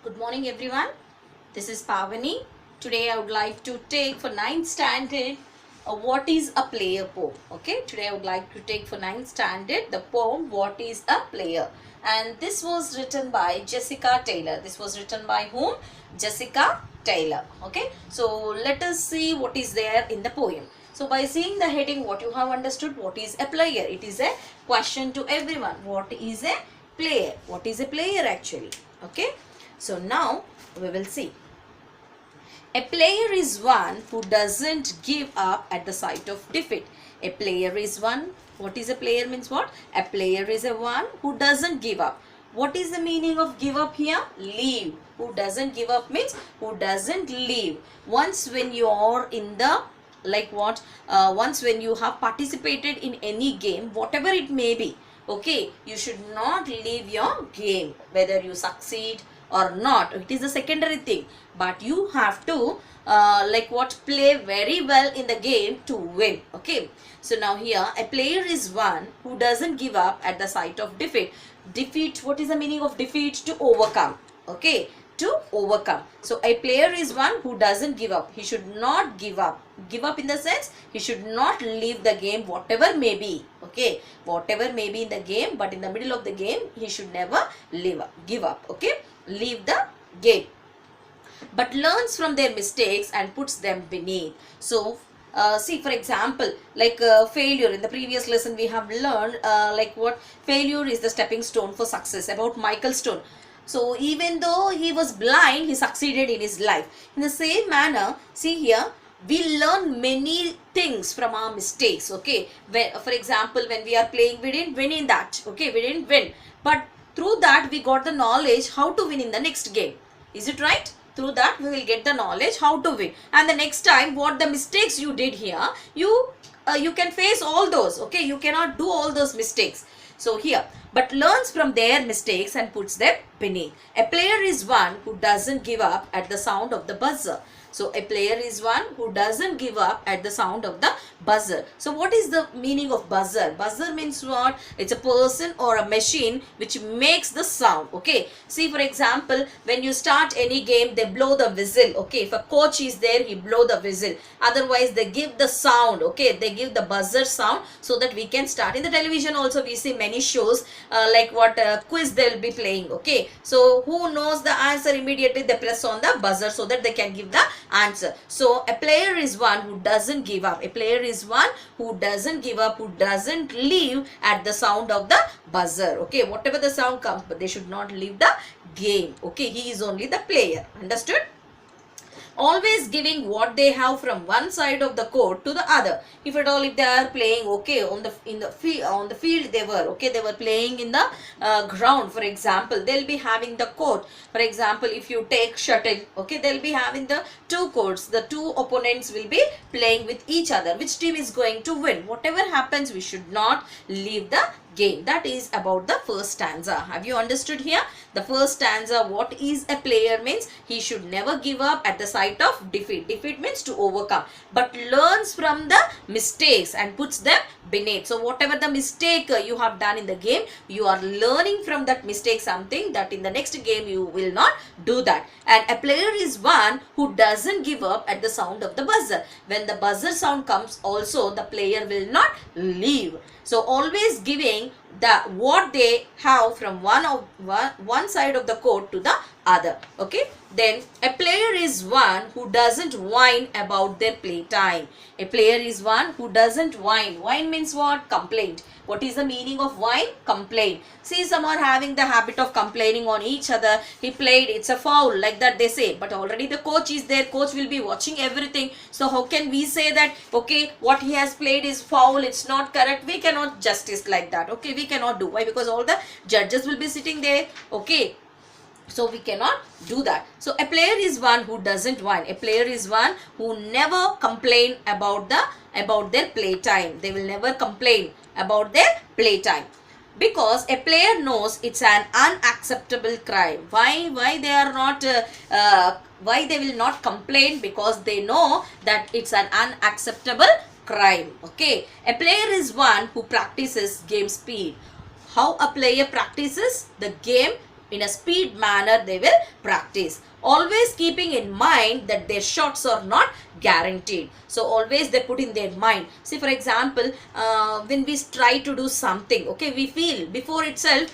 Good morning everyone. This is Pavani. Today I would like to take for 9th standard what is a player poem. Okay, today I would like to take for 9th standard the poem what is a player, and this was written by Jessica Taylor. This was written by whom? Jessica Taylor. Okay, so let us see what is there in the poem. So by seeing the heading, what you have understood, what is a player? It is a question to everyone. What is a player? What is a player actually? Okay, so now we will see. A player is one who doesn't give up at the sight of defeat. A player is one. What is a player means what? A player is a one who doesn't give up. What is the meaning of give up here? Leave. Who doesn't give up means who doesn't leave. Once when you are in the once when you have participated in any game, whatever it may be, okay, you should not leave your game, whether you succeed or not. It is a secondary thing, but you have to play very well in the game to win. Okay, so now here a player is one who doesn't give up at the sight of defeat. Defeat, what is the meaning of defeat? To overcome. Okay, to overcome. So a player is one who doesn't give up. He should not give up. Give up in the sense he should not leave the game, whatever may be. Okay, whatever may be in the game, but in the middle of the game he should never give up. Okay, leave the game, but learns from their mistakes and puts them beneath. So see, for example, failure. In the previous lesson we have learned failure is the stepping stone for success, about Michael Stone. So even though he was blind, he succeeded in his life. In the same manner, see here, we learn many things from our mistakes. Okay, for example, when we are playing, we didn't win in that. Okay, we didn't win, but through that we got the knowledge how to win in the next game. Is it right? Through that we will get the knowledge how to win, and the next time what the mistakes you did here, you can face all those. Okay, you cannot do all those mistakes. So here, but learns from their mistakes and puts them beneath. A player is one who doesn't give up at the sound of the buzzer. So a player is one who doesn't give up at the sound of the buzzer. So what is the meaning of buzzer? Buzzer means what? It's a person or a machine which makes the sound. Okay, see, for example, when you start any game, they blow the whistle. Okay, if a coach is there, he blow the whistle. Otherwise they give the sound. Okay, they give the buzzer sound so that we can start. In the television also we see many shows quiz they will be playing. Okay, so who knows the answer, immediately they press on the buzzer so that they can give the answer. So a player is one who doesn't give up. A player is one who doesn't give up, who doesn't leave at the sound of the buzzer. Okay, whatever the sound comes, but they should not leave the game. Okay, he is only the player. Understood? Always giving what they have from one side of the court to the other. If at all, if they are playing, okay, on the field they were, okay, they were playing in the ground, for example, they'll be having the court. For example, if you take shuttle, okay, they'll be having the two courts. The two opponents will be playing with each other. Which team is going to win? Whatever happens, we should not leave the game. That is about the first stanza. Have you understood here? The first stanza, what is a player means he should never give up at the sight of defeat. Defeat means to overcome, but learns from the mistakes and puts them beneath. So whatever the mistake you have done in the game, you are learning from that mistake something that in the next game you will not do that. And a player is one who doesn't give up at the sound of the buzzer. When the buzzer sound comes, also the player will not leave. So always giving the what they have from one side of the court to the other. Okay, then a player is one who doesn't whine about their playtime. A player is one who doesn't whine. Whine means what? Complaint. What is the meaning of whine? Complain. See, some are having the habit of complaining on each other. He played, it's a foul, like that they say. But already the coach is there. Coach will be watching everything. So how can we say that, okay, what he has played is foul, it's not correct? We cannot justice like that. Okay, we cannot do. Why? Because all the judges will be sitting there. Okay, so we cannot do that. So a player is one who doesn't whine. A player is one who never complain about their playtime. They will never complain about their playtime, because a player knows it's an unacceptable crime. Why they are not why they will not complain? Because they know that it's an unacceptable crime. Okay, a player is one who practices game speed. How a player practices the game in a speed manner they will practice, always keeping in mind that their shots are not guaranteed. So always they put in their mind. See, for example, when we try to do something, okay, we feel before itself,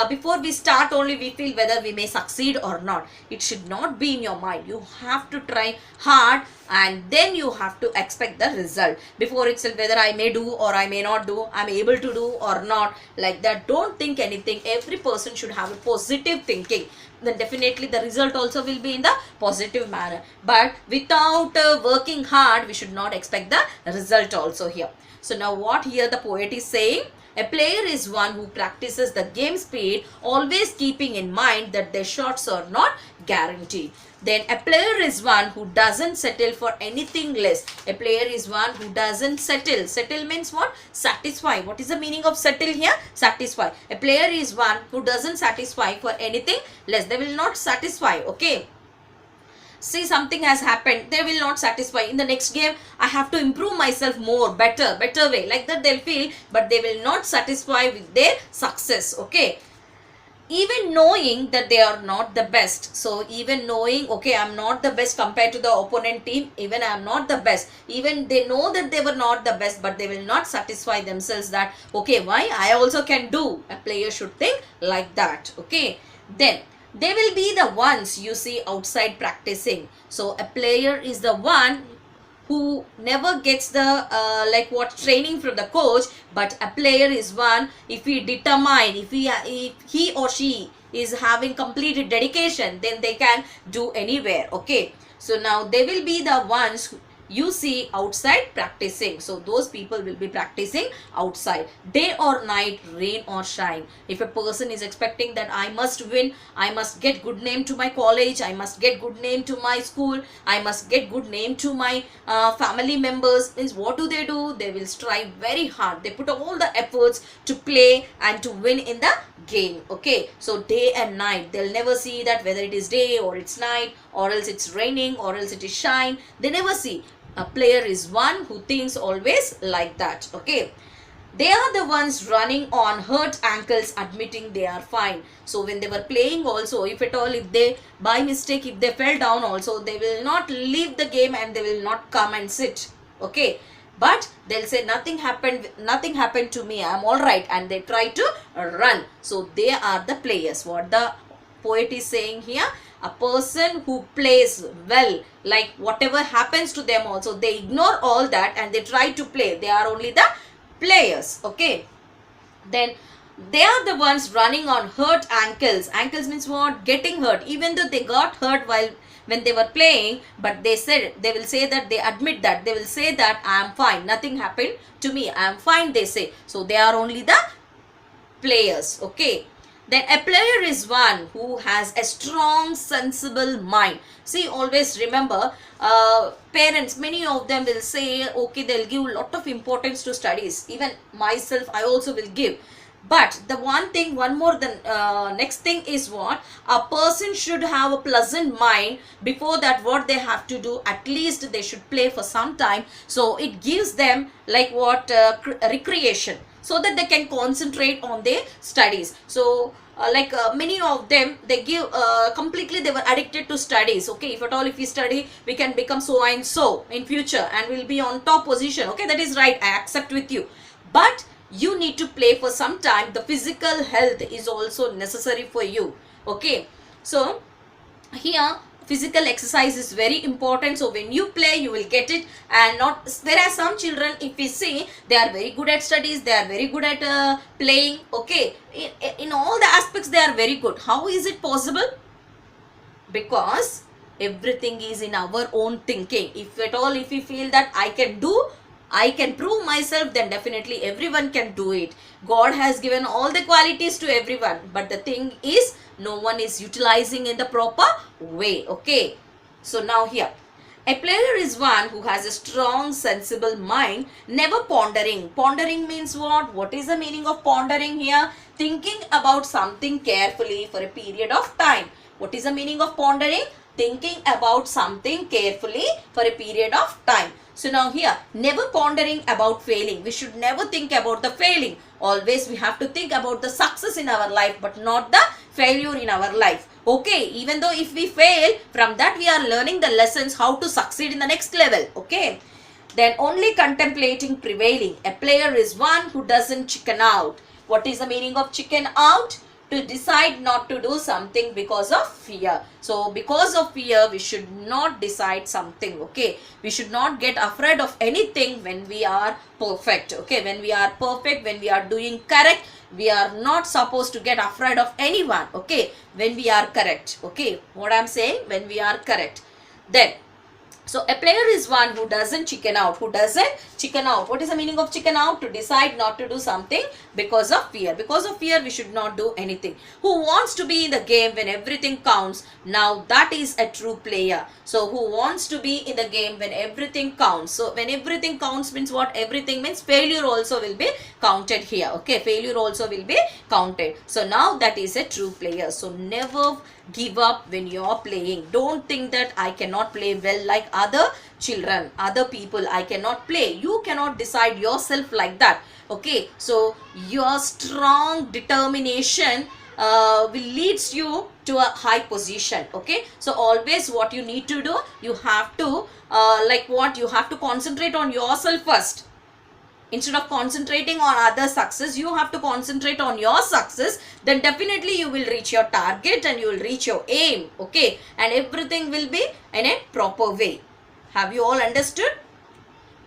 before we start only we feel whether we may succeed or not. It should not be in your mind. You have to try hard and then you have to expect the result. Before itself, whether I may do or I may not do, I'm able to do or not, like that, don't think anything. Every person should have a positive thinking, then definitely the result also will be in the positive manner. But without working hard, we should not expect the result also here. So now what here the poet is saying, a player is one who practices the game speed, always keeping in mind that their shots are not guaranteed. Then a player is one who doesn't settle for anything less. A player is one who doesn't settle. Settle means what? Satisfy. What is the meaning of settle here? Satisfy. A player is one who doesn't satisfy for anything less. They will not satisfy. Okay. See, something has happened, they will not satisfy. In the next game, I have to improve myself more, better way. Like that they'll feel, but they will not satisfy with their success. Okay. Even knowing that they are not the best. So even knowing, okay, I'm not the best compared to the opponent team, even I'm not the best. Even they know that they were not the best, but they will not satisfy themselves that, okay, why? I also can do. A player should think like that. Okay. Then they will be the ones you see outside practicing. So a player is the one who never gets the like what training from the coach, but a player is one, if he determine, if he or she is having completed dedication, then they can do anywhere. Okay. So now they will be the ones who you see outside practicing. So those people will be practicing outside, day or night, rain or shine. If a person is expecting that I must win, I must get good name to my college, I must get good name to my school, I must get good name to my family members, means what do? They will strive very hard. They put all the efforts to play and to win in the game. Okay. So day and night, they'll never see that whether it is day or it's night, or else it's raining, or else it is shine. They never see. A player is one who thinks always like that. Okay. They are the ones running on hurt ankles, admitting they are fine. So when they were playing also, if at all, if they by mistake, if they fell down also, they will not leave the game and they will not come and sit. Okay. But they'll say nothing happened to me, I'm all right, and they try to run. So they are the players. What the poet is saying here, a person who plays well, like whatever happens to them also, they ignore all that and they try to play. They are only the players. Okay. Then they are the ones running on hurt ankles. Ankles means what? Getting hurt. Even though they got hurt when they were playing, but they will say that, they admit that, they will say that I am fine, nothing happened to me, I am fine, they say. So they are only the players. Okay. Then a player is one who has a strong, sensible mind. See, always remember, parents, many of them will say, okay, they'll give a lot of importance to studies. Even myself, I also will give. But the next thing is what? A person should have a pleasant mind. Before that, what they have to do, at least they should play for some time. So it gives them like what? Recreation, so that they can concentrate on their studies. So many of them, they give completely, they were addicted to studies. Okay, if at all, if we study, we can become so and so in future and we'll be on top position. Okay, that is right, I accept with you. But you need to play for some time. The physical health is also necessary for you. Okay. So here physical exercise is very important. So when you play, you will get it. And not, there are some children, if we see, they are very good at studies, they are very good at playing. Okay, in all the aspects they are very good. How is it possible? Because everything is in our own thinking. If at all, if we feel that I can prove myself, then definitely everyone can do it. God has given all the qualities to everyone, but the thing is, no one is utilizing in the proper way. Okay. So now here, a player is one who has a strong, sensible mind, never pondering. Pondering means what? What is the meaning of pondering here? Thinking about something carefully for a period of time. What is the meaning of pondering? Thinking about something carefully for a period of time. So now here, never pondering about failing. We should never think about the failing. Always we have to think about the success in our life, but not the failure in our life. Okay, even though if we fail, from that we are learning the lessons how to succeed in the next level. Okay. Then only contemplating prevailing. A player is one who doesn't chicken out. What is the meaning of chicken out? To decide not to do something because of fear. So because of fear, we should not decide something. Okay, we should not get afraid of anything when we are perfect. Okay, when we are perfect, when we are doing correct, we are not supposed to get afraid of anyone. Okay, when we are correct. Okay, what I'm saying, when we are correct. Then so a player is one who doesn't chicken out. Who doesn't chicken out? What is the meaning of chicken out? To decide not to do something because of fear. Because of fear, we should not do anything. Who wants to be in the game when everything counts? Now that is a true player. So who wants to be in the game when everything counts? So when everything counts means what? Everything means failure also will be counted here. Okay, failure also will be counted. So now that is a true player. So never give up when you are playing. Don't think that I cannot play well like other children, other people. I cannot play. You cannot decide yourself like that. Okay, so your strong determination will leads you to a high position. Okay, so always what you need to do, you have to you have to concentrate on yourself first. Instead of concentrating on other success, you have to concentrate on your success. Then definitely you will reach your target and you will reach your aim. Okay, and everything will be in a proper way. Have you all understood?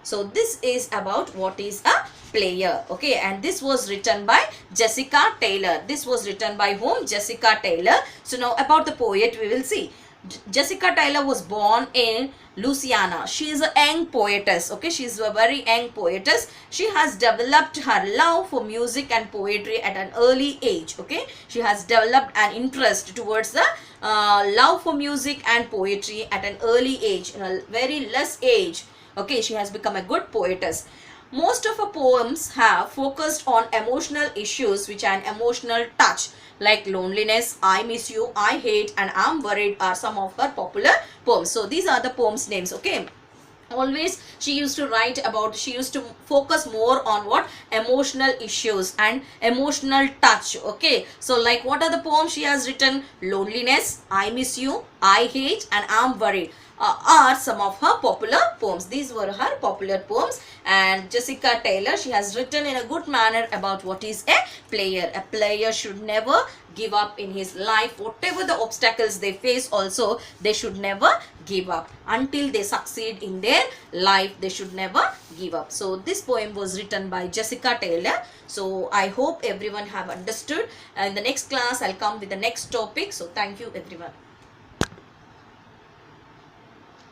So this is about what is a player. Okay, and this was written by Jessica Taylor. This was written by whom? Jessica Taylor. So now about the poet we will see. Jessica Taylor was born in Louisiana. She is a young poetess. Okay, she is a very young poetess. She has developed her love for music and poetry at an early age. Okay, she has developed an interest towards the love for music and poetry at an early age, in a very less age. Okay, she has become a good poetess. Most of her poems have focused on emotional issues which are an emotional touch, like loneliness, I miss you, I hate, and I'm worried are some of her popular poems. So these are the poems names. Okay, always she used to write about, she used to focus more on what? Emotional issues and emotional touch. Okay, so like what are the poems she has written? Loneliness, I miss you, I hate, and I'm worried are some of her popular poems. These were her popular poems. And Jessica Taylor, she has written in a good manner about what is a player. A player should never give up in his life. Whatever the obstacles they face also, they should never give up. Until they succeed in their life, they should never give up. So this poem was written by Jessica Taylor. So I hope everyone have understood. In the next class, I'll come with the next topic. So thank you everyone.